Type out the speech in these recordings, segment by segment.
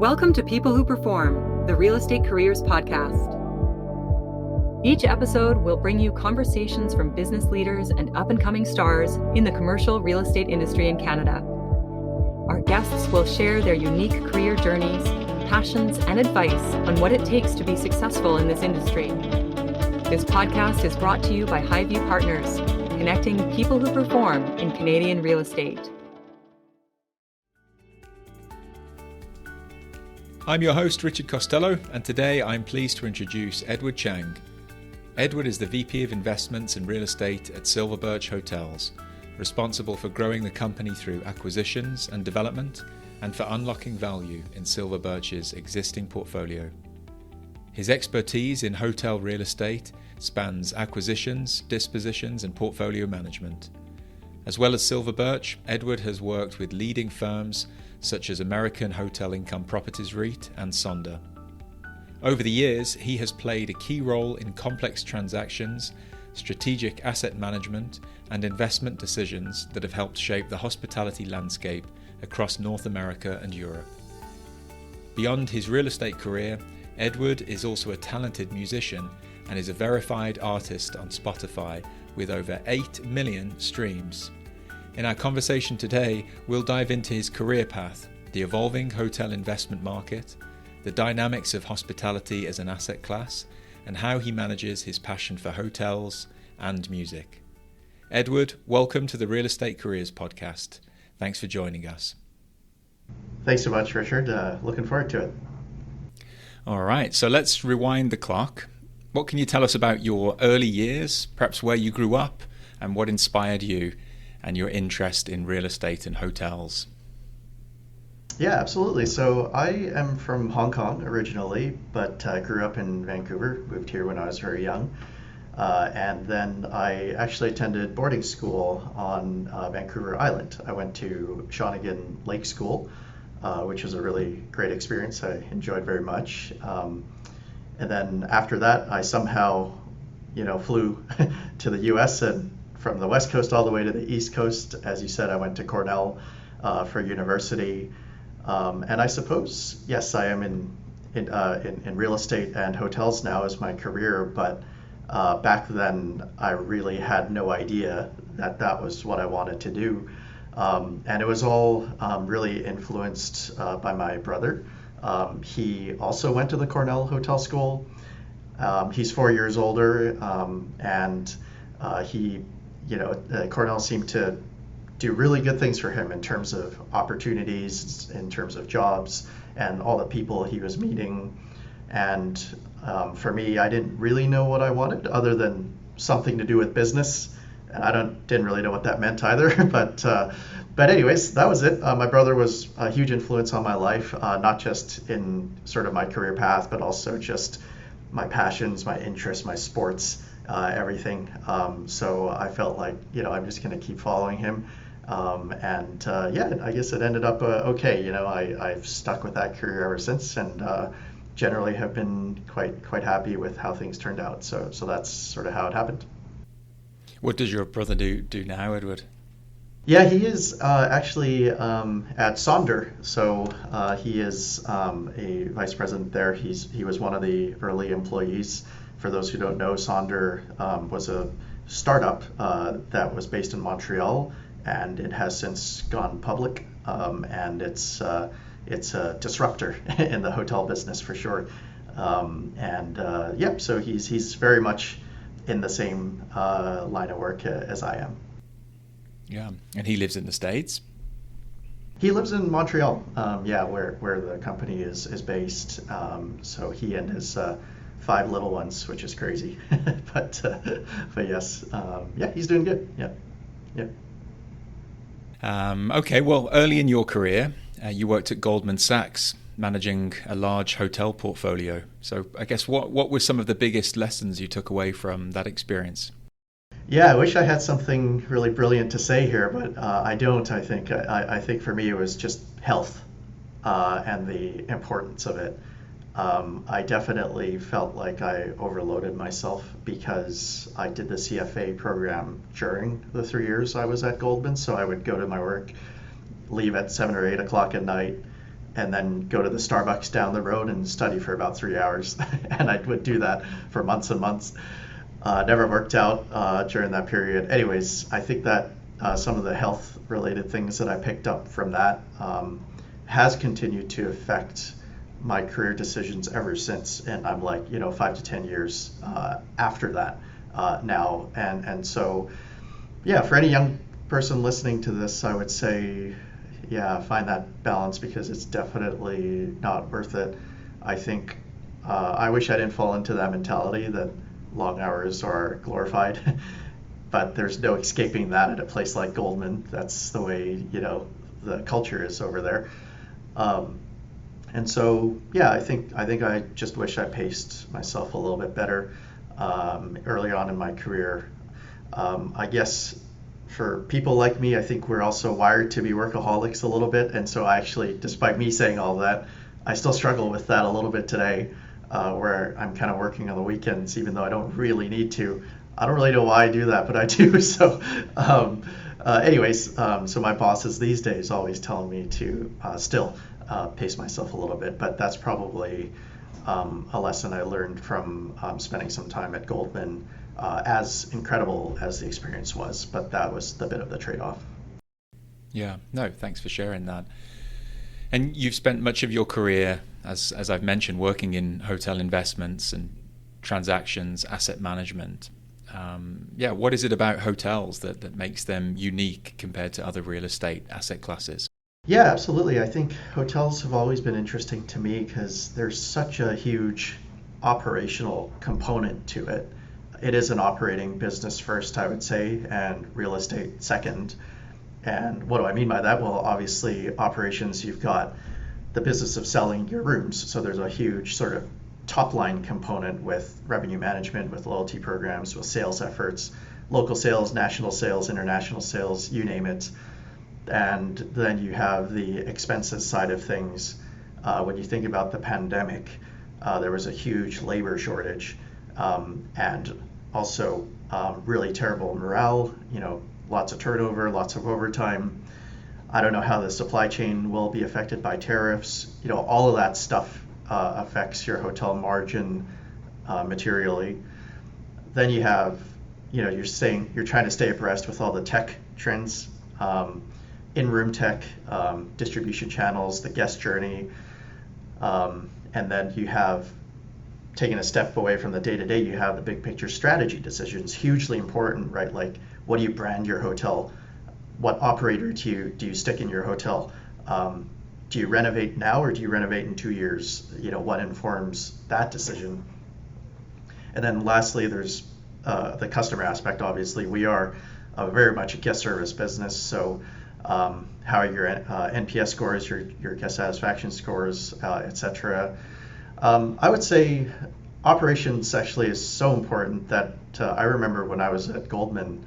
Welcome to People Who Perform, the Real Estate Careers Podcast. Each episode will bring you conversations from business leaders and up-and-coming stars in the commercial real estate industry in Canada. Our guests will share their unique career journeys, passions, and advice on what it takes to be successful in this industry. This podcast is brought to you by Highview Partners, connecting people who perform in Canadian real estate. I'm your host, Richard Costello, and today I'm pleased to introduce Edward Chang. Edward is the VP of Investments and Real Estate at SilverBirch Hotels, responsible for growing the company through acquisitions and development, and for unlocking value in SilverBirch's existing portfolio. His expertise in hotel real estate spans acquisitions, dispositions, and portfolio management. As well as SilverBirch, Edward has worked with leading firms such as American Hotel Income Properties REIT and Sonder. Over the years, he has played a key role in complex transactions, strategic asset management, and investment decisions that have helped shape the hospitality landscape across North America and Europe. Beyond his real estate career, Edward is also a talented musician and is a verified artist on Spotify with over 8 million streams. In our conversation today, we'll dive into his career path, the evolving hotel investment market, the dynamics of hospitality as an asset class, and how he manages his passion for hotels and music. Edward, welcome to the Real Estate Careers Podcast. Thanks for joining us. Thanks so much, Richard. Looking forward to it. All right, so let's rewind the clock. What can you tell us about your early years, perhaps where you grew up, and what inspired you and your interest in real estate and hotels? Yeah, absolutely. So I am from Hong Kong originally, but grew up in Vancouver, moved here when I was very young. And then I actually attended boarding school on Vancouver Island. I went to Shawnigan Lake School, which was a really great experience. I enjoyed very much. And then after that, I somehow, flew to the U.S. and from the West Coast all the way to the East Coast. As you said, I went to Cornell for university. And I suppose, yes, I am in real estate and hotels now as my career, but back then I really had no idea that that was what I wanted to do. And it was all really influenced by my brother. He also went to the Cornell Hotel School. He's 4 years older, and Cornell seemed to do really good things for him in terms of opportunities, in terms of jobs, and all the people he was meeting. And for me, I didn't really know what I wanted other than something to do with business. And I didn't really know what that meant either. But anyways, that was it. My brother was a huge influence on my life, not just in sort of my career path, but also just my passions, my interests, my sports, everything. So I felt like, I'm just going to keep following him. I guess it ended up okay. I've stuck with that career ever since, and generally have been quite happy with how things turned out. So that's sort of how it happened. What does your brother do now, Edward? Yeah, he is actually at Sonder. So he is a vice president there. He was one of the early employees. For those who don't know, Sonder was a startup that was based in Montreal, and it has since gone public. And it's a disruptor in the hotel business for sure. So he's very much in the same line of work as I am. Yeah, and he lives in the States? He lives in Montreal, where the company is based. So he and his 5 little ones, which is crazy. but yes, he's doing good. Yeah. Okay, well, early in your career, you worked at Goldman Sachs, managing a large hotel portfolio. So I guess what were some of the biggest lessons you took away from that experience? Yeah, I wish I had something really brilliant to say here, but I don't. I think for me it was just health and the importance of it. I definitely felt like I overloaded myself because I did the CFA program during the 3 years I was at Goldman. So I would go to my work, leave at 7 or 8 o'clock at night, and then go to the Starbucks down the road and study for about 3 hours. And I would do that for months and months. Never worked out during that period. Anyways, I think that some of the health related things that I picked up from that has continued to affect my career decisions ever since. And I'm like, 5 to 10 years after that now. And so, yeah, for any young person listening to this, I would say, yeah, find that balance, because it's definitely not worth it. I think I wish I didn't fall into that mentality that long hours are glorified, but there's no escaping that at a place like Goldman. That's the way, the culture is over there. And so, yeah, I think I just wish I paced myself a little bit better early on in my career. I guess for people like me, I think we're also wired to be workaholics a little bit. And so I actually, despite me saying all that, I still struggle with that a little bit today, where I'm kind of working on the weekends, even though I don't really need to. I don't really know why I do that, but I do. So so my bosses these days always telling me to still pace myself a little bit. But that's probably a lesson I learned from spending some time at Goldman, as incredible as the experience was. But that was the bit of the trade-off. Yeah, no, thanks for sharing that. And you've spent much of your career, as I've mentioned, working in hotel investments and transactions, asset management. What is it about hotels that makes them unique compared to other real estate asset classes? Yeah, absolutely. I think hotels have always been interesting to me because there's such a huge operational component to it. It is an operating business first, I would say, and real estate second. And what do I mean by that? Well, obviously, operations, you've got the business of selling your rooms. So there's a huge sort of top line component with revenue management, with loyalty programs, with sales efforts, local sales, national sales, international sales, you name it. And then you have the expenses side of things. When you think about the pandemic, there was a huge labor shortage, and also really terrible morale, lots of turnover, lots of overtime. I don't know how the supply chain will be affected by tariffs. All of that stuff affects your hotel margin materially. Then you have, you're trying to stay abreast with all the tech trends, in-room tech, distribution channels, the guest journey, and then you have, taking a step away from the day-to-day, you have the big picture strategy decisions, hugely important, right? Like, what do you brand your hotel? What operator do you stick in your hotel? Do you renovate now or do you renovate in 2 years? What informs that decision? And then lastly, there's the customer aspect. Obviously, we are very much a guest service business. So how are your NPS scores, your guest satisfaction scores, etc. I would say operations actually is so important that I remember when I was at Goldman,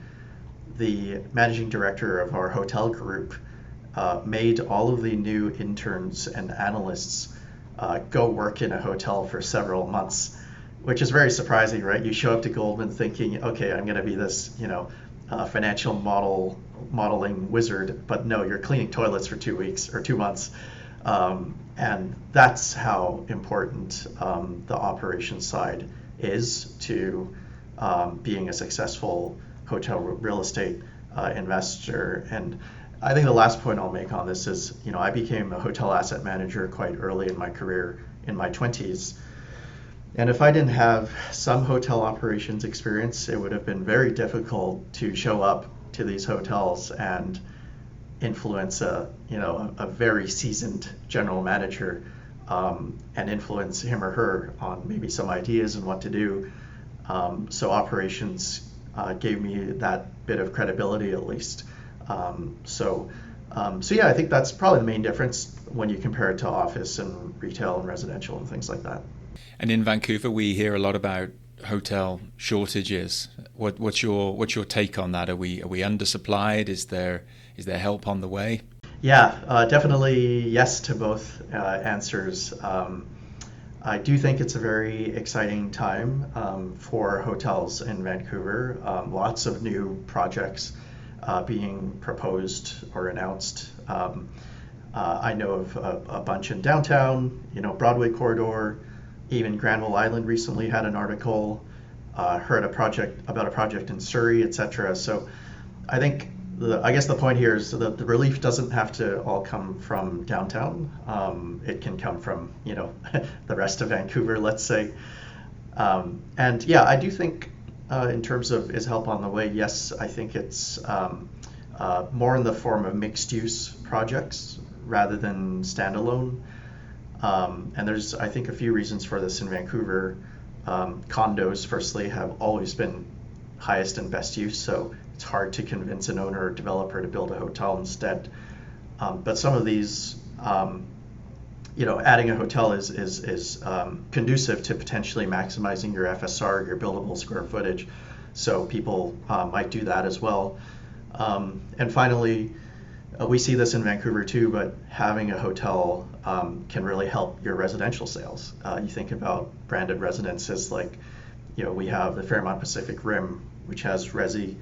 the managing director of our hotel group made all of the new interns and analysts go work in a hotel for several months, which is very surprising, right? You show up to Goldman thinking, okay, I'm going to be this, financial modeling wizard, but no, you're cleaning toilets for 2 weeks or 2 months. And that's how important the operations side is to being a successful hotel real estate investor. And I think the last point I'll make on this is, I became a hotel asset manager quite early in my career, in my 20s. And if I didn't have some hotel operations experience, it would have been very difficult to show up to these hotels and influence a very seasoned general manager, and influence him or her on maybe some ideas and what to do. So operations gave me that bit of credibility, at least. So yeah, I think that's probably the main difference when you compare it to office and retail and residential and things like that. And in Vancouver, we hear a lot about hotel shortages. What's your take on that? Are we undersupplied? Is there help on the way? Yeah, definitely yes to both answers. I do think it's a very exciting time for hotels in Vancouver. Lots of new projects being proposed or announced. I know of a bunch in downtown, Broadway corridor, even Granville Island recently had an article, heard about a project in Surrey, etc. So I think I guess the point here is that the relief doesn't have to all come from downtown. It can come from, the rest of Vancouver, let's say. And yeah, I do think in terms of is help on the way, yes, I think it's more in the form of mixed use projects rather than standalone. And there's, I think, a few reasons for this in Vancouver. Condos, firstly, have always been highest and best use, so it's hard to convince an owner or developer to build a hotel instead. But some of these, adding a hotel is conducive to potentially maximizing your FSR, your buildable square footage. So people might do that as well. And finally, we see this in Vancouver too, but having a hotel can really help your residential sales. You think about branded residences like, we have the Fairmont Pacific Rim, which has resi.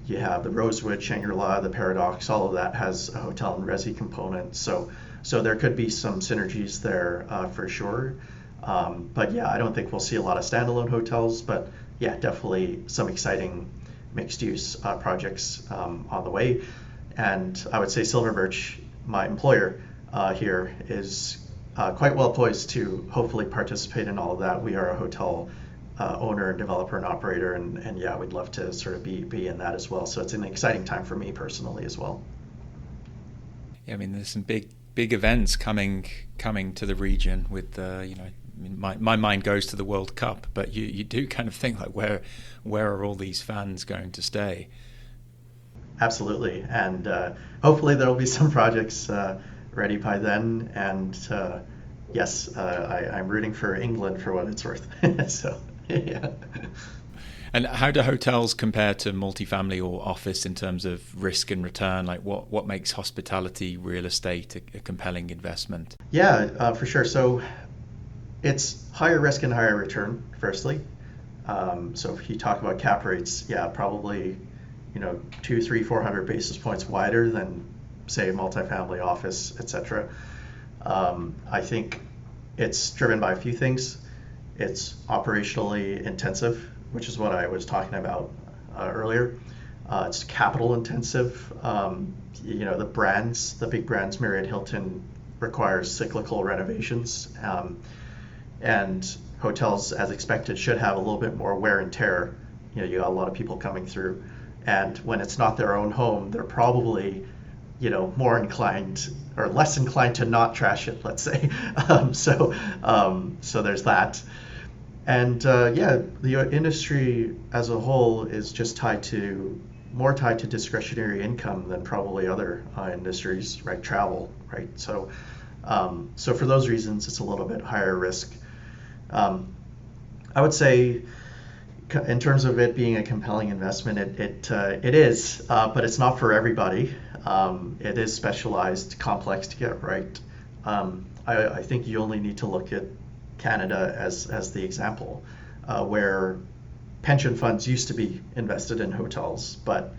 You have the Rosewood, Shangri-La, the Paradox, all of that has a hotel and resi component. So there could be some synergies there for sure. But yeah, I don't think we'll see a lot of standalone hotels, but yeah, definitely some exciting mixed use projects on the way. And I would say SilverBirch, my employer here, is quite well poised to hopefully participate in all of that. We are a hotel owner and developer and operator, and yeah, we'd love to sort of be in that as well. So it's an exciting time for me personally as well. Yeah, I mean, there's some big events coming to the region with my mind goes to the World Cup, but you do kind of think like where are all these fans going to stay? Absolutely, and hopefully there'll be some projects ready by then. And yes, I'm rooting for England for what it's worth. So yeah. And how do hotels compare to multifamily or office in terms of risk and return? Like what makes hospitality real estate a compelling investment? Yeah, for sure. So it's higher risk and higher return, firstly. So if you talk about cap rates, yeah, probably 200, 300, 400 basis points wider than, say, multifamily, office, etc. I think it's driven by a few things. It's operationally intensive, which is what I was talking about earlier. It's capital intensive. The brands, the big brands, Marriott, Hilton, requires cyclical renovations. And hotels, as expected, should have a little bit more wear and tear. You got a lot of people coming through. And when it's not their own home, they're probably, more inclined or less inclined to not trash it, let's say. So there's that. And the industry as a whole is just more tied to discretionary income than probably other industries, right? Travel, right? So for those reasons, it's a little bit higher risk. I would say, in terms of it being a compelling investment, it is, but it's not for everybody. It is specialized, complex to get right. I think you only need to look at Canada as the example, where pension funds used to be invested in hotels, but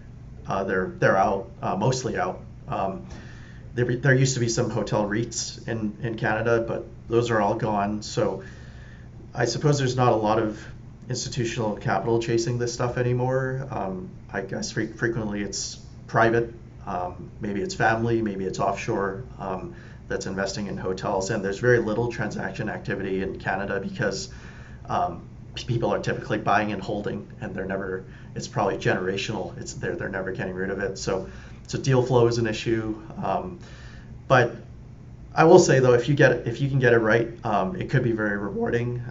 they're out, mostly out. There used to be some hotel REITs in Canada, but those are all gone. So I suppose there's not a lot of institutional capital chasing this stuff anymore. I guess frequently it's private, maybe it's family, maybe it's offshore that's investing in hotels, and there's very little transaction activity in Canada because people are typically buying and holding, and it's probably generational. They're never getting rid of it. So deal flow is an issue. But I will say though, if you can get it right, it could be very rewarding.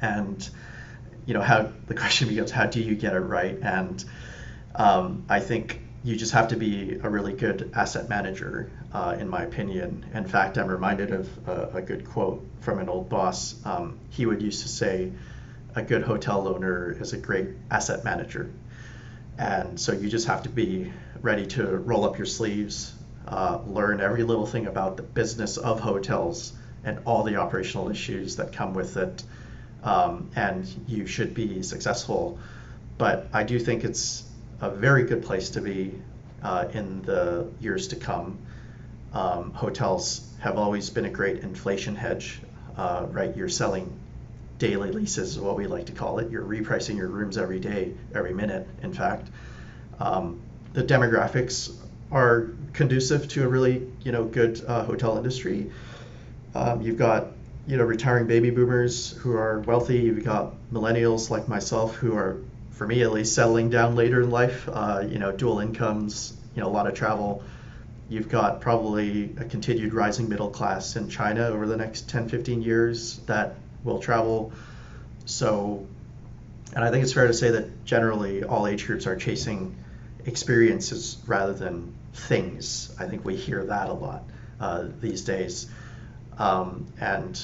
And how the question becomes, how do you get it right? And I think you just have to be a really good asset manager, in my opinion. In fact, I'm reminded of a good quote from an old boss. He would used to say, a good hotel owner is a great asset manager. And so you just have to be ready to roll up your sleeves, learn every little thing about the business of hotels and all the operational issues that come with it. And you should be successful. But I do think it's a very good place to be in the years to come. hotels have always been a great inflation hedge, right? You're selling daily leases, what we like to call it. You're repricing your rooms every day, every minute, in fact. The demographics are conducive to a really, good hotel industry. You've got, retiring baby boomers who are wealthy. You've got millennials like myself who are, for me at least, settling down later in life. Dual incomes, a lot of travel. You've got probably a continued rising middle class in China over the next 10, 15 years that will travel. So, and I think it's fair to say that generally all age groups are chasing experiences rather than things. I think we hear that a lot these days. And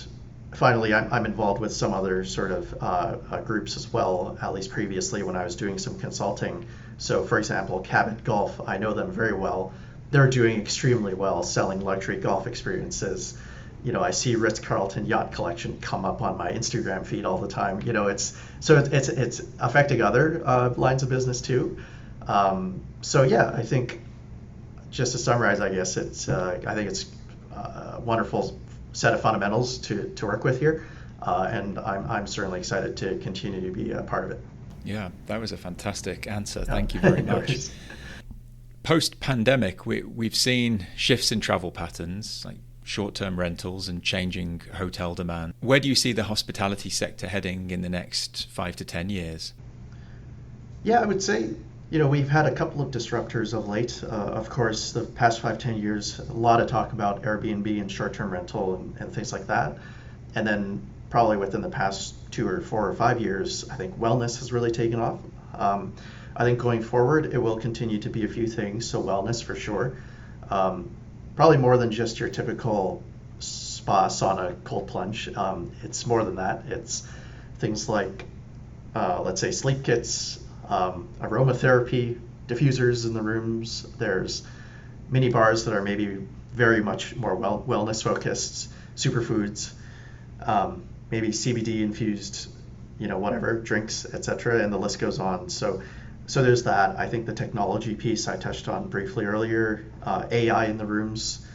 finally, I'm involved with some other sort of groups as well, at least previously when I was doing some consulting. So, for example, Cabot Golf, I know them very well. They're doing extremely well selling luxury golf experiences. I see Ritz-Carlton Yacht Collection come up on my Instagram feed all the time. It's affecting other lines of business too. I think just to summarize, I guess I think it's a wonderful set of fundamentals to work with here, and I'm certainly excited to continue to be a part of it. Yeah, that was a fantastic answer. Thank you very much. Post-pandemic, we've seen shifts in travel patterns, like short-term rentals and changing hotel demand. Where do you see the hospitality sector heading in the next 5 to 10 years? Yeah, I would say, we've had a couple of disruptors of late. Of course, the past 5-10 years, a lot of talk about Airbnb and short-term rental and things like that. And then probably within the past 2 or 4 or 5 years, I think wellness has really taken off. I think going forward, it will continue to be a few things. So wellness for sure. Probably more than just your typical spa, sauna, cold plunge. It's more than that. It's things like, let's say, sleep kits, aromatherapy, diffusers in the rooms. There's mini bars that are maybe very much more wellness focused, superfoods, maybe CBD infused, whatever, drinks, etc. And the list goes on. So there's that. I think the technology piece I touched on briefly earlier, AI in the rooms.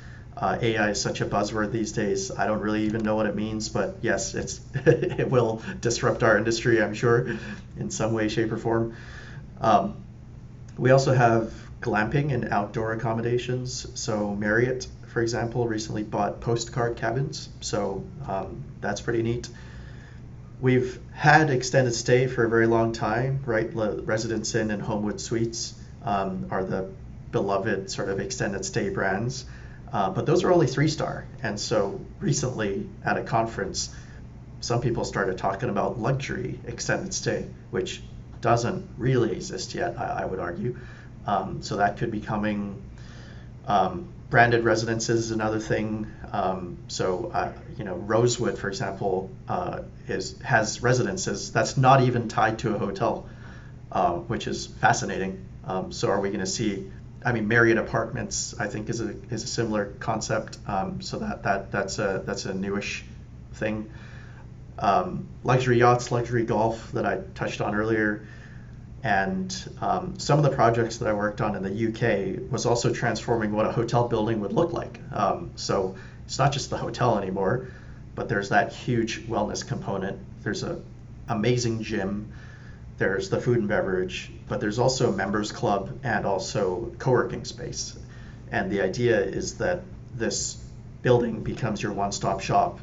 AI is such a buzzword these days. I don't really even know what it means, but yes, it will disrupt our industry, I'm sure, in some way, shape, or form. We also have glamping and outdoor accommodations. So Marriott, for example, recently bought postcard cabins. So that's pretty neat. We've had extended stay for a very long time, right? Residence Inn and Homewood Suites are the beloved sort of extended stay brands. But those are only 3-star. And so recently at a conference, some people started talking about luxury extended stay, which doesn't really exist yet, I would argue. So that could be coming. Branded residences is another thing. Rosewood, for example, has residences that's not even tied to a hotel, which is fascinating. So are we going to see? Marriott Apartments, I think, is a similar concept. So that's a newish thing. Luxury yachts, luxury golf that I touched on earlier. And some of the projects that I worked on in the UK was also transforming what a hotel building would look like. So it's not just the hotel anymore, but there's that huge wellness component. There's an amazing gym. There's the food and beverage, but there's also a members club and also co-working space. And the idea is that this building becomes your one-stop shop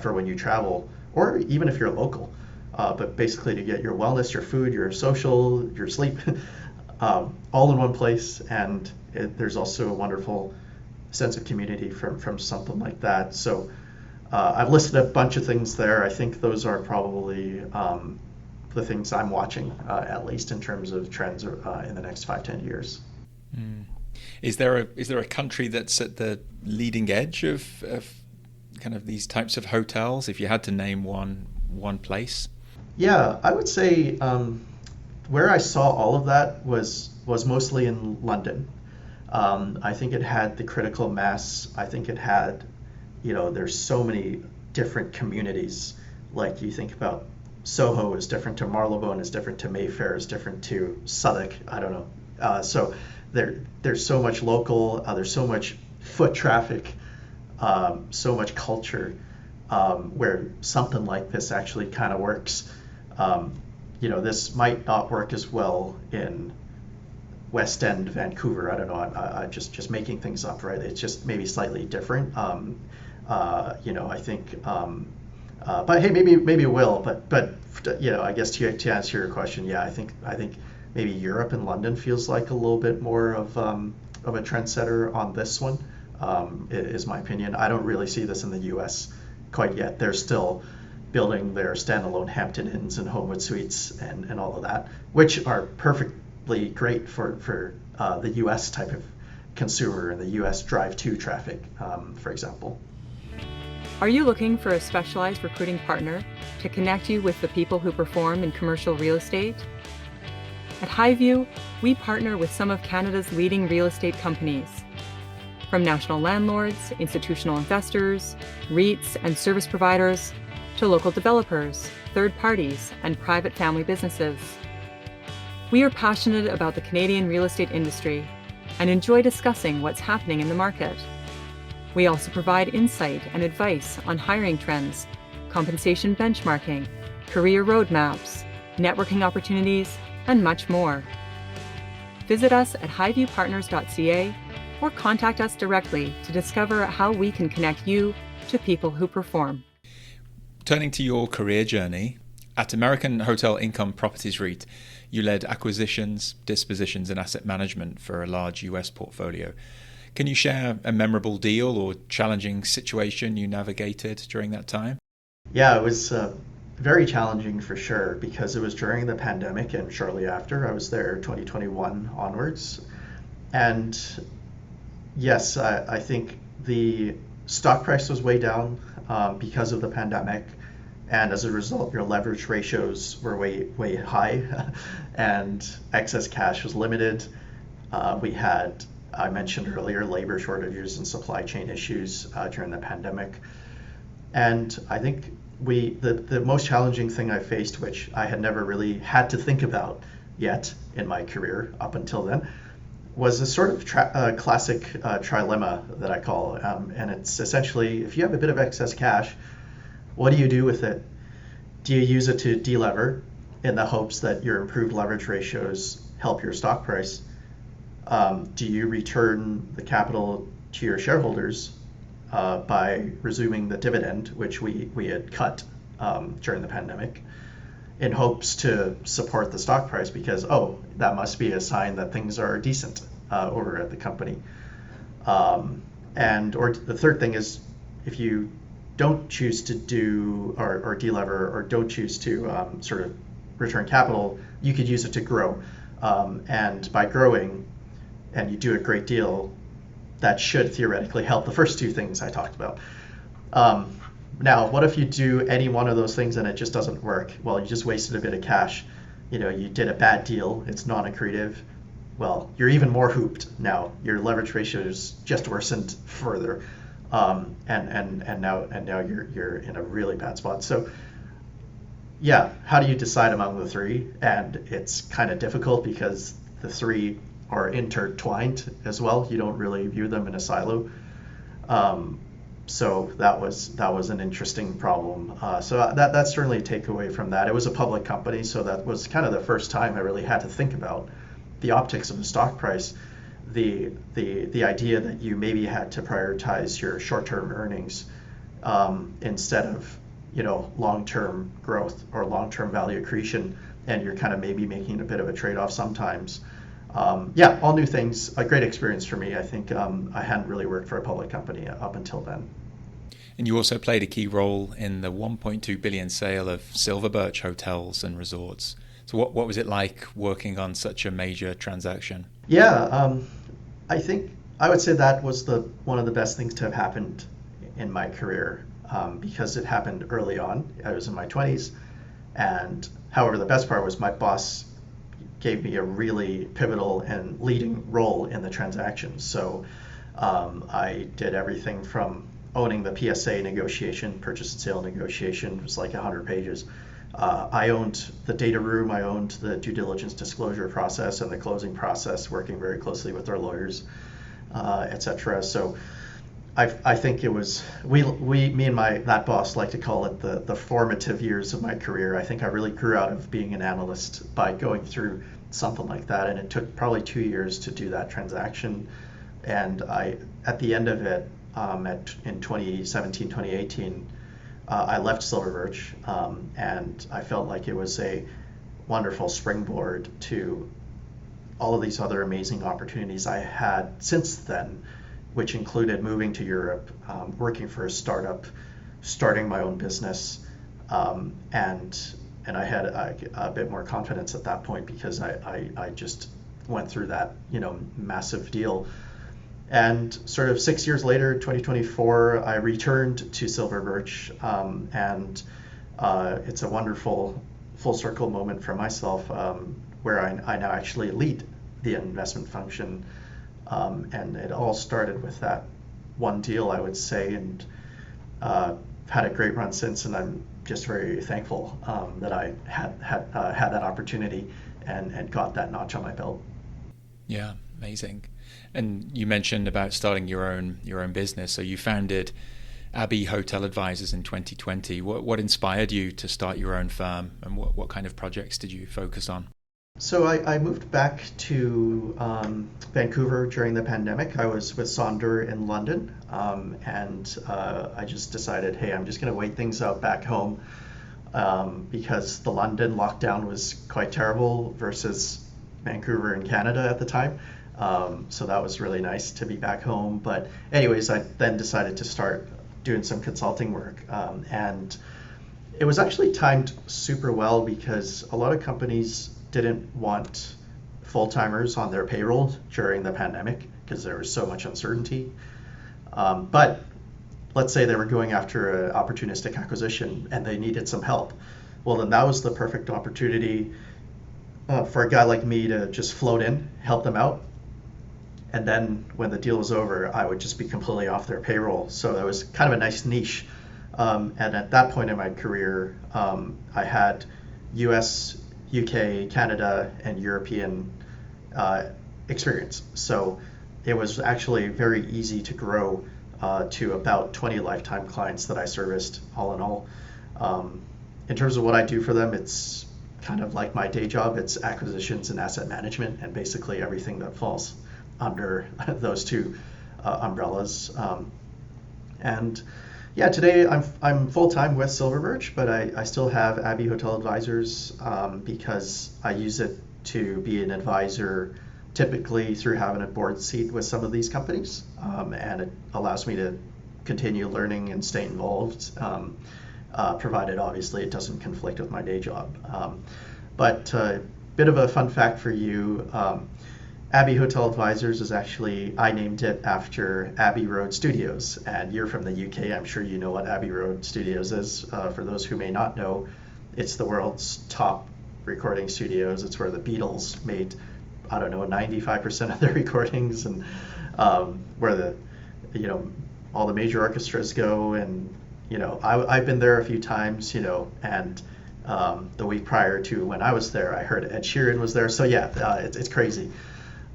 for when you travel, or even if you're local. But basically to get your wellness, your food, your social, your sleep, all in one place. And there's also a wonderful sense of community from something like that. So I've listed a bunch of things there. I think those are probably the things I'm watching, at least in terms of trends in the next 5-10 years. Is there a country that's at the leading edge of kind of these types of hotels? If you had to name one place? Yeah, I would say where I saw all of that was mostly in London. I think it had the critical mass. I think it had, there's so many different communities. Like you think about Soho is different to Marylebone, is different to Mayfair, is different to Southwark. I don't know. So there's so much local. There's so much foot traffic, so much culture, where something like this actually kind of works. This might not work as well in West End, Vancouver. I don't know. I'm just making things up, right? It's just maybe slightly different. I think. But hey, maybe it will. But I guess to answer your question, yeah, I think maybe Europe and London feels like a little bit more of a trendsetter on this one. Is my opinion. I don't really see this in the U.S. quite yet. They're still building their standalone Hampton Inns and Homewood Suites and all of that, which are perfectly great for the U.S. type of consumer and the U.S. drive-to traffic, for example. Are you looking for a specialized recruiting partner to connect you with the people who perform in commercial real estate? At Highview, we partner with some of Canada's leading real estate companies. From national landlords, institutional investors, REITs and service providers, to local developers, third parties, and private family businesses. We are passionate about the Canadian real estate industry and enjoy discussing what's happening in the market. We also provide insight and advice on hiring trends, compensation benchmarking, career roadmaps, networking opportunities, and much more. Visit us at highviewpartners.ca or contact us directly to discover how we can connect you to people who perform. Turning to your career journey, at American Hotel Income Properties REIT, you led acquisitions, dispositions, and asset management for a large US portfolio. Can you share a memorable deal or challenging situation you navigated during that time? Yeah, it was very challenging for sure, because it was during the pandemic and shortly after. I was there 2021 onwards. And yes, I think the stock price was way down because of the pandemic, and as a result your leverage ratios were way high and excess cash was limited. We had, I mentioned earlier, labor shortages and supply chain issues during the pandemic. And I think the most challenging thing I faced, which I had never really had to think about yet in my career up until then, was a sort of classic trilemma that I call, and it's essentially, if you have a bit of excess cash, what do you do with it? Do you use it to delever in the hopes that your improved leverage ratios help your stock price? Do you return the capital to your shareholders by resuming the dividend, which we had cut during the pandemic, in hopes to support the stock price, because that must be a sign that things are decent over at the company. Or the third thing is, if you don't choose to do or delever, or don't choose to sort of return capital, you could use it to grow. And by growing, and you do a great deal, that should theoretically help the first two things I talked about. Now, what if you do any one of those things and it just doesn't work? Well, you just wasted a bit of cash. You did a bad deal. It's non-accretive. Well, you're even more hooped now. Your leverage ratio is just worsened further, and now you're in a really bad spot. So, yeah, how do you decide among the three? And it's kind of difficult because the three are intertwined as well. You don't really view them in a silo. So that was an interesting problem. So that's certainly a takeaway from that. It was a public company, so that was kind of the first time I really had to think about the optics of the stock price, the idea that you maybe had to prioritize your short-term earnings instead of long-term growth or long-term value accretion, and you're kind of maybe making a bit of a trade-off sometimes. All new things, a great experience for me. I think I hadn't really worked for a public company up until then. And you also played a key role in the $1.2 billion sale of SilverBirch Hotels and Resorts. So what was it like working on such a major transaction? Yeah, I think I would say that was one of the best things to have happened in my career, because it happened early on. I was in my 20s, and however, the best part was my boss gave me a really pivotal and leading role in the transaction. So I did everything from owning the PSA negotiation, purchase and sale negotiation. It was like 100 pages. I owned the data room. I owned the due diligence disclosure process and the closing process, working very closely with our lawyers. etc. So I think it was me and that boss like to call it the formative years of my career. I think I really grew out of being an analyst by going through something like that, and it took probably 2 years to do that transaction. And at the end of it, in 2017, 2018, I left SilverBirch, and I felt like it was a wonderful springboard to all of these other amazing opportunities I had since then, which included moving to Europe, working for a startup, starting my own business, and I had a bit more confidence at that point because I just went through that massive deal. And sort of 6 years later, 2024, I returned to SilverBirch, and it's a wonderful full circle moment for myself, where I now actually lead the investment function. And it all started with that one deal, I would say, and had a great run since, and I'm just very thankful that I had that opportunity and got that notch on my belt. Yeah, amazing. And you mentioned about starting your own business. So you founded Abbey Hotel Advisors in 2020. What inspired you to start your own firm, and what kind of projects did you focus on? So I moved back to Vancouver during the pandemic. I was with Sonder in London, and I just decided, hey, I'm just going to wait things out back home, because the London lockdown was quite terrible versus Vancouver in Canada at the time. So that was really nice to be back home. But anyways, I then decided to start doing some consulting work, and it was actually timed super well because a lot of companies didn't want full-timers on their payroll during the pandemic because there was so much uncertainty. But let's say they were going after an opportunistic acquisition and they needed some help. Well, then that was the perfect opportunity for a guy like me to just float in, help them out. And then when the deal was over, I would just be completely off their payroll. So it was kind of a nice niche. And at that point in my career, I had US, UK, Canada, and European experience. So it was actually very easy to grow to about 20 lifetime clients that I serviced, all in all. In terms of what I do for them, it's kind of like my day job. It's acquisitions and asset management, and basically everything that falls under those two umbrellas. And yeah, today I'm full-time with SilverBirch, but I still have Abbey Hotel Advisors because I use it to be an advisor, typically through having a board seat with some of these companies, and it allows me to continue learning and stay involved, provided obviously it doesn't conflict with my day job. But a bit of a fun fact for you, Abbey Hotel Advisors is actually, I named it after Abbey Road Studios, and you're from the UK, I'm sure you know what Abbey Road Studios is. For those who may not know, it's the world's top recording studios. It's where the Beatles made, 95% of their recordings, and where all the major orchestras go. And I've been there a few times, and the week prior to when I was there, I heard Ed Sheeran was there. So yeah, it's crazy.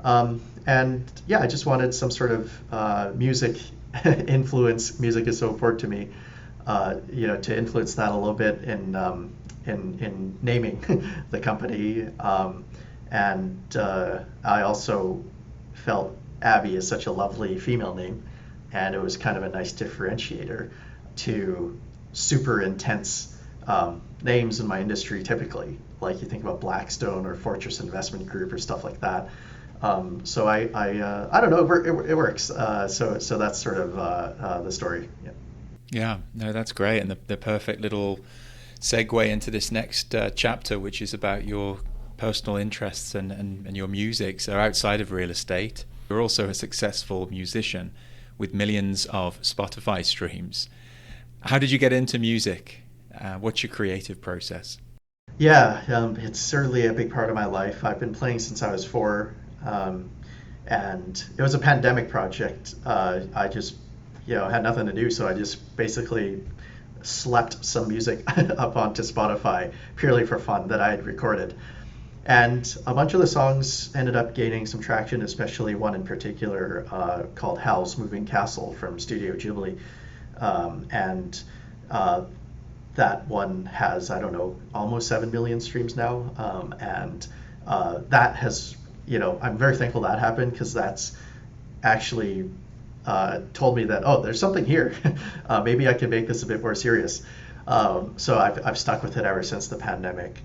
And yeah, I just wanted some sort of music influence. Music is so important to me, to influence that a little bit in naming the company. And I also felt Abbey is such a lovely female name, and it was kind of a nice differentiator to super intense names in my industry typically, like you think about Blackstone or Fortress Investment Group or stuff like that. So I don't know, it works. So that's sort of the story. Yeah, no, that's great, and the perfect little segue into this next chapter, which is about your personal interests and your music. So outside of real estate, you're also a successful musician with millions of Spotify streams. How did you get into music? What's your creative process? Yeah, it's certainly a big part of my life. I've been playing since I was 4. And it was a pandemic project. I just, had nothing to do, so I just basically slapped some music up onto Spotify purely for fun that I had recorded. And a bunch of the songs ended up gaining some traction, especially one in particular called Howl's Moving Castle from Studio Ghibli. And that one has, I don't know, almost 7 million streams now. And that has, I'm very thankful that happened, because that's actually told me that, oh, there's something here. Maybe I can make this a bit more serious. So I've stuck with it ever since the pandemic.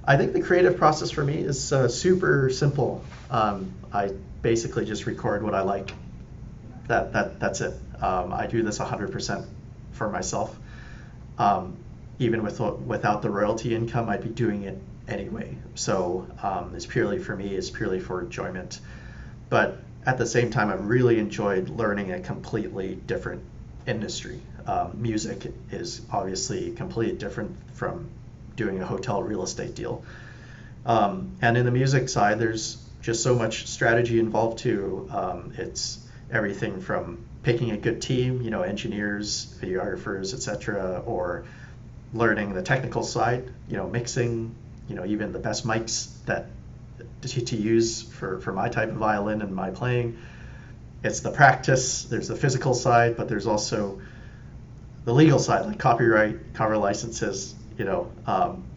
I think the creative process for me is super simple. I basically just record what I like. That's it. I do this 100% for myself. Even without the royalty income, I'd be doing it anyway. So it's purely for me, it's purely for enjoyment. But at the same time, I've really enjoyed learning a completely different industry. Music is obviously completely different from doing a hotel real estate deal. And in the music side, there's just so much strategy involved too. It's everything from picking a good team, engineers, videographers, etc., or learning the technical side, mixing, even the best mics to use for my type of violin and my playing. It's the practice, there's the physical side, but there's also the legal side, like copyright, cover licenses,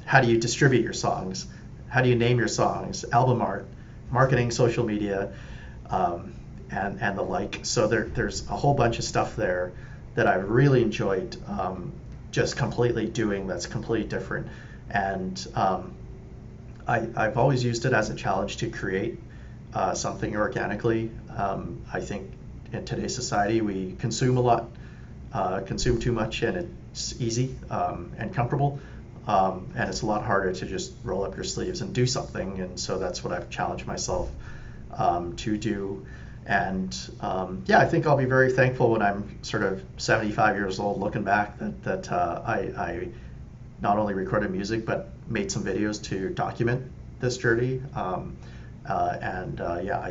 how do you distribute your songs? How do you name your songs? Album art, marketing, social media, and the like. So there's a whole bunch of stuff there that I really enjoyed just completely doing that's completely different. And I've always used it as a challenge to create something organically. I think in today's society we consume a lot, consume too much, and it's easy and comfortable. And it's a lot harder to just roll up your sleeves and do something. And so that's what I've challenged myself to do. And I think I'll be very thankful when I'm sort of 75 years old looking back that I not only recorded music but made some videos to document this journey. I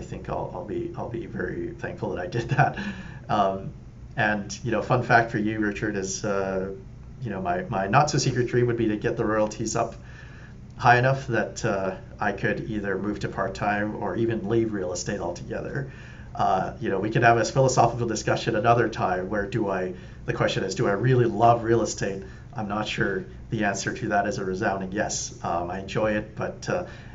think I'll be very thankful that I did that. Fun fact for you, Richard, is my not so secret dream would be to get the royalties up high enough that I could either move to part-time or even leave real estate altogether. We could have a philosophical discussion another time where the question is, do I really love real estate? I'm not sure the answer to that is a resounding yes. I enjoy it, but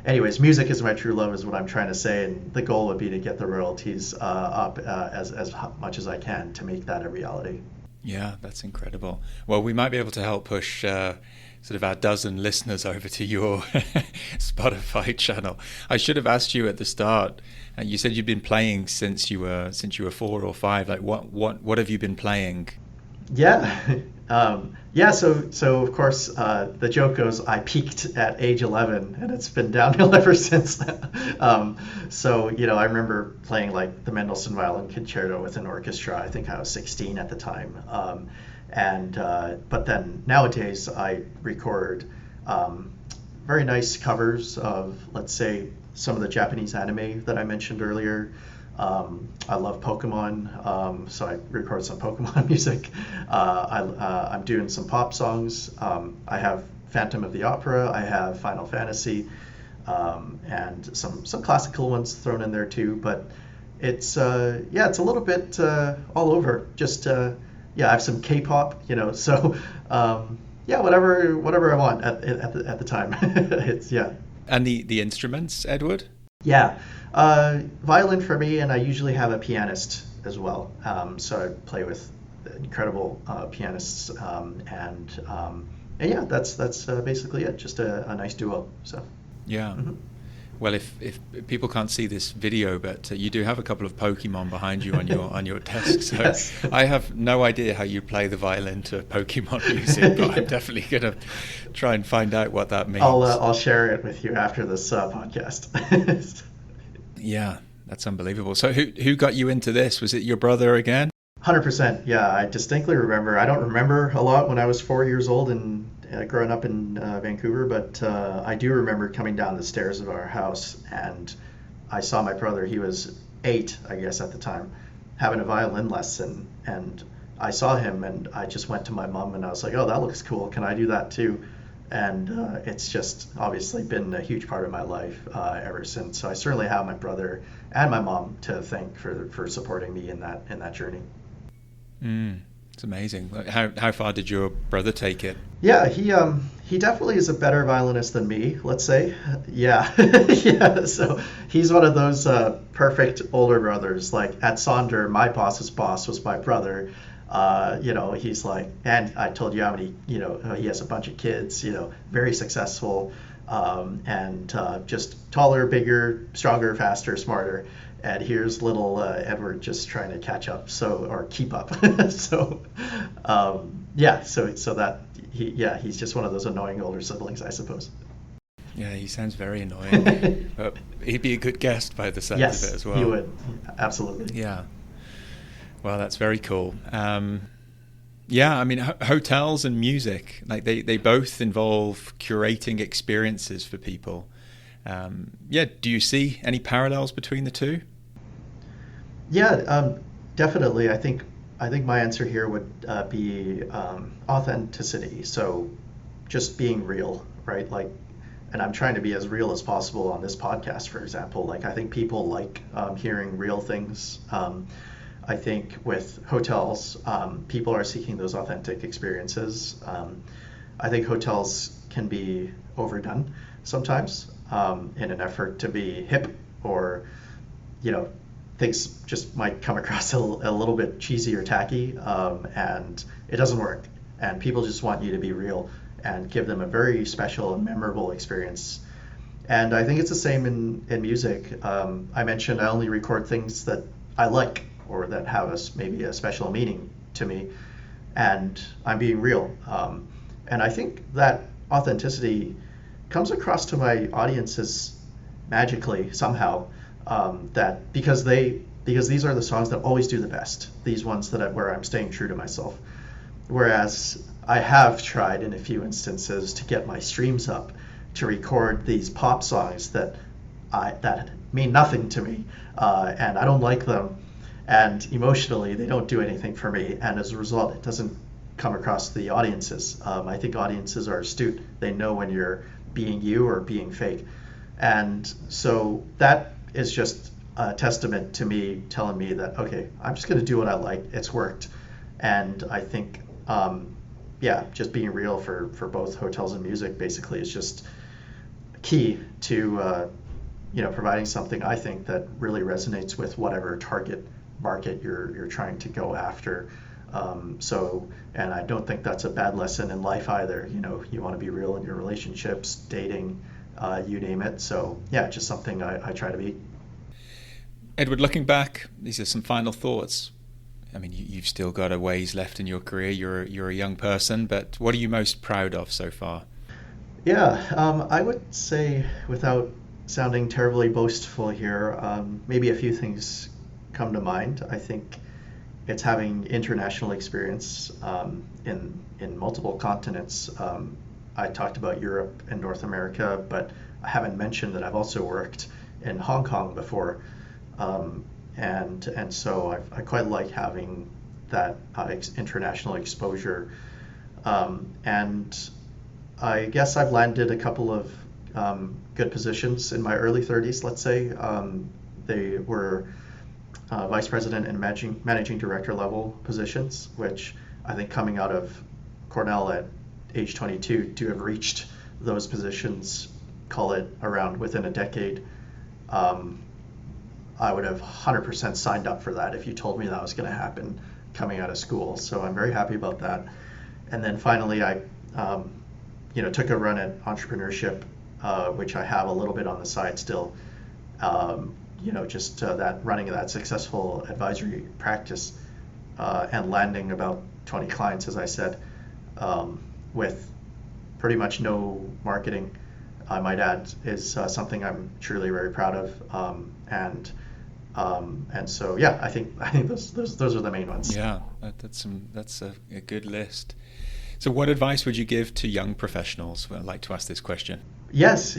anyways, music is my true love is what I'm trying to say, and the goal would be to get the royalties up as much as I can to make that a reality. Yeah, that's incredible. Well, we might be able to help push sort of our dozen listeners over to your Spotify channel. I should have asked you at the start. You said you've been playing since you were 4 or 5. Like, what have you been playing? Yeah. So of course, the joke goes, I peaked at age 11, and it's been downhill ever since. I remember playing like the Mendelssohn Violin Concerto with an orchestra. I think I was 16 at the time. But then nowadays I record very nice covers of, let's say, some of the Japanese anime that I mentioned earlier. I love Pokemon, so I record some Pokemon music. I'm doing some pop songs. I have Phantom of the Opera. I have Final Fantasy, and some classical ones thrown in there too. But it's it's a little bit all over. Just I have some K-pop, So whatever I want at the time. It's And the instruments, Edward? Yeah. Violin for me, and I usually have a pianist as well. So I play with incredible pianists, that's basically it. Just a nice duo. So. Yeah. Mm-hmm. Well, if people can't see this video, but you do have a couple of Pokemon behind you on your desk. So Yes. I have no idea how you play the violin to Pokemon music, but I'm definitely going to try and find out what that means. I'll share it with you after this podcast. Yeah, that's unbelievable. So who got you into this? Was it your brother again? 100%. Yeah, I distinctly remember. I don't remember a lot when I was 4 years old and growing up in Vancouver, but I do remember coming down the stairs of our house, and I saw my brother. He was 8, I guess, at the time, having a violin lesson, and I saw him, and I just went to my mom and I was like, "Oh, that looks cool. Can I do that too?" and it's just obviously been a huge part of my life ever since. So I certainly have my brother and my mom to thank for supporting me in that journey. It's amazing. How far did your brother take it? Yeah, he definitely is a better violinist than me, let's say. Yeah, yeah. So he's one of those perfect older brothers. Like at Sonder, my boss's boss was my brother. He's like, and I told you how many, he has a bunch of kids, very successful, and just taller, bigger, stronger, faster, smarter. And here's little Edward just trying to catch up, or keep up. So, so that he's just one of those annoying older siblings, I suppose. Yeah, he sounds very annoying. But he'd be a good guest by the sounds of it as well. Yes, he would. Absolutely. Yeah. Well, that's very cool. Yeah, I mean, hotels and music, like they both involve curating experiences for people. Do you see any parallels between the two? Yeah, definitely. I think my answer here would be authenticity. So just being real, right? Like, and I'm trying to be as real as possible on this podcast, for example. Like, I think people like hearing real things. I think with hotels, people are seeking those authentic experiences. I think hotels can be overdone sometimes in an effort to be hip, or things just might come across a little bit cheesy or tacky, and it doesn't work. And people just want you to be real and give them a very special and memorable experience. And I think it's the same in music. I mentioned I only record things that I like, or that have maybe a special meaning to me, and I'm being real. And I think that authenticity comes across to my audiences magically somehow, that because these are the songs that always do the best, these ones where I'm staying true to myself. Whereas I have tried in a few instances to get my streams up to record these pop songs that mean nothing to me, and I don't like them. And emotionally, they don't do anything for me. And as a result, it doesn't come across to the audiences. I think audiences are astute. They know when you're being you or being fake. And so that is just a testament to me, telling me that, okay, I'm just going to do what I like. It's worked. And I think, just being real for both hotels and music basically is just key to, providing something, I think, that really resonates with whatever target market you're trying to go after. And I don't think that's a bad lesson in life either. You want to be real in your relationships, dating, you name it. So just something I try to be. Edward, looking back, these are some final thoughts. I mean, you've still got a ways left in your career. You're a young person, but what are you most proud of so far? Yeah, I would say, without sounding terribly boastful here, maybe a few things come to mind. I think it's having international experience in multiple continents. I talked about Europe and North America, but I haven't mentioned that I've also worked in Hong Kong before, and so I quite like having that international exposure. And I guess I've landed a couple of good positions in my early 30s, let's say. They were vice president and managing director level positions, which I think, coming out of Cornell at age 22, to have reached those positions, call it around within a decade, I would have 100% signed up for that if you told me that was going to happen coming out of school. So I'm very happy about that. And then finally, I took a run at entrepreneurship, which I have a little bit on the side still. That running that successful advisory practice, and landing about 20 clients, as I said, with pretty much no marketing, I might add, is something I'm truly very proud of. And so I think those are the main ones. Yeah, that's a good list. So what advice would you give to young professionals? Well, I'd like to ask this question. Yes.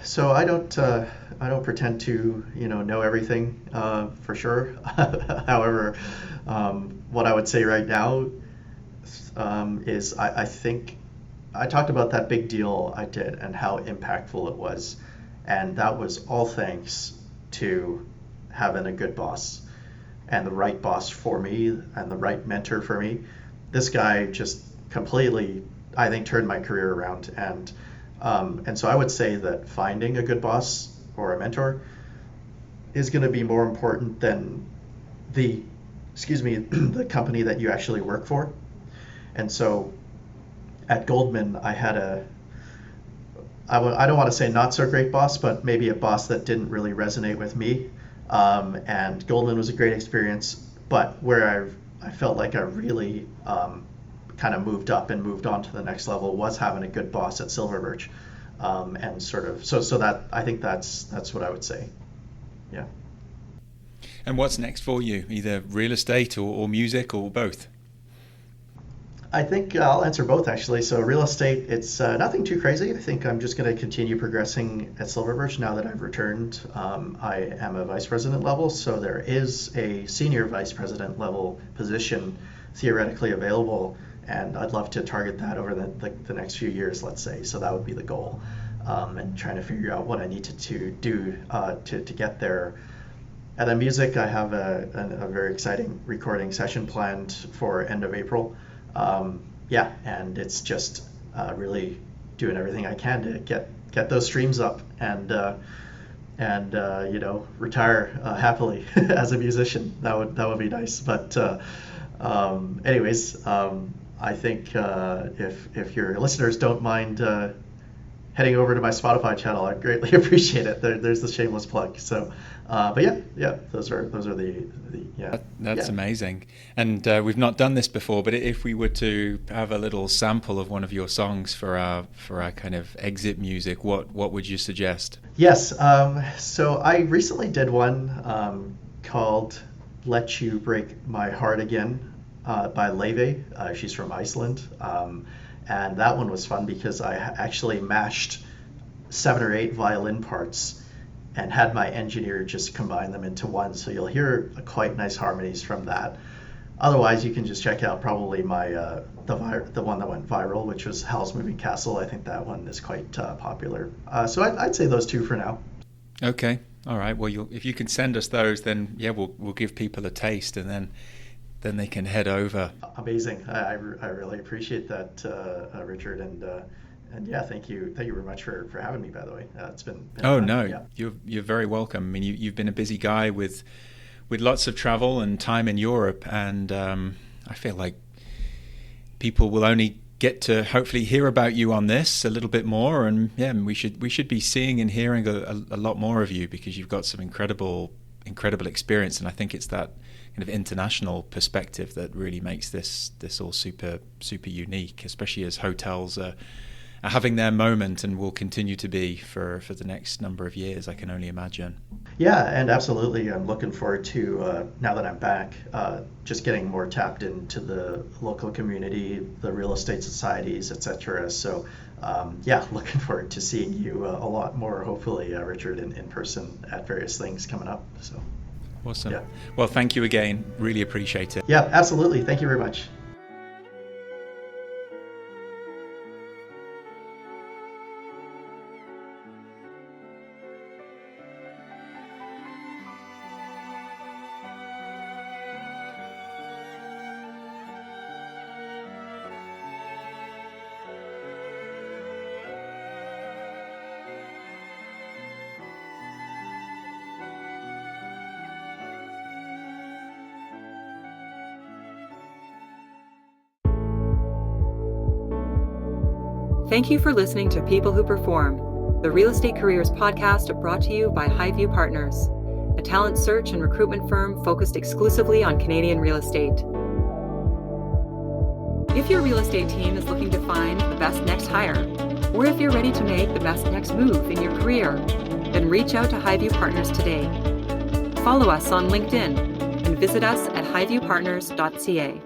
So I don't pretend to know everything for sure. However, what I would say right now is I think I talked about that big deal I did and how impactful it was. And that was all thanks to having a good boss and the right boss for me and the right mentor for me. This guy just completely, I think, turned my career around. And so I would say that finding a good boss or a mentor is going to be more important than the company that you actually work for. And so at Goldman, I had I don't want to say not so great boss, but maybe a boss that didn't really resonate with me. And Goldman was a great experience, but where I felt like I really kind of moved up and moved on to the next level was having a good boss at SilverBirch. And sort of, so that, I think that's what I would say. Yeah. And what's next for you? Either real estate or music or both? I think I'll answer both, actually. So real estate, it's nothing too crazy. I think I'm just going to continue progressing at SilverBirch now that I've returned. I am a vice president level, so there is a senior vice president level position theoretically available, and I'd love to target that over the next few years, let's say. So that would be the goal, and trying to figure out what I need to do to get there. And then music, I have a very exciting recording session planned for end of April. And it's just really doing everything I can to get those streams up and retire happily as a musician. That would be nice. But I think if your listeners don't mind heading over to my Spotify channel, I'd greatly appreciate it. There's the shameless plug. So, but yeah, those are the yeah. That's yeah. amazing. And we've not done this before, but if we were to have a little sample of one of your songs for our kind of exit music, what would you suggest? Yes. So I recently did one called "Let You Break My Heart Again" by Leve. She's from Iceland. And that one was fun because I actually mashed 7 or 8 violin parts and had my engineer just combine them into one. So you'll hear quite nice harmonies from that. Otherwise, you can just check out probably my the one that went viral, which was Howl's Moving Castle. I think that one is quite popular. So I'd say those two for now. Okay. All right. Well, if you can send us those, then yeah, we'll give people a taste, and then they can head over. Amazing. I really appreciate that, Richard, and yeah, thank you very much for having me, by the way. It's been oh fun. no, yeah. You're very welcome. I mean, you've been a busy guy with lots of travel and time in Europe, and I feel like people will only get to hopefully hear about you on this a little bit more, and yeah, we should be seeing and hearing a lot more of you, because you've got some incredible experience, and I think it's that kind of international perspective that really makes this all super unique, especially as hotels are having their moment and will continue to be for the next number of years, I can only imagine. Yeah, and absolutely. I'm looking forward to, now that I'm back, just getting more tapped into the local community, the real estate societies, etc. So looking forward to seeing you a lot more, hopefully, Richard, in person at various things coming up. So. Awesome. Yeah. Well, thank you again. Really appreciate it. Yeah, absolutely. Thank you very much. Thank you for listening to People Who Perform, the Real Estate Careers podcast brought to you by Highview Partners, a talent search and recruitment firm focused exclusively on Canadian real estate. If your real estate team is looking to find the best next hire, or if you're ready to make the best next move in your career, then reach out to Highview Partners today. Follow us on LinkedIn and visit us at highviewpartners.ca.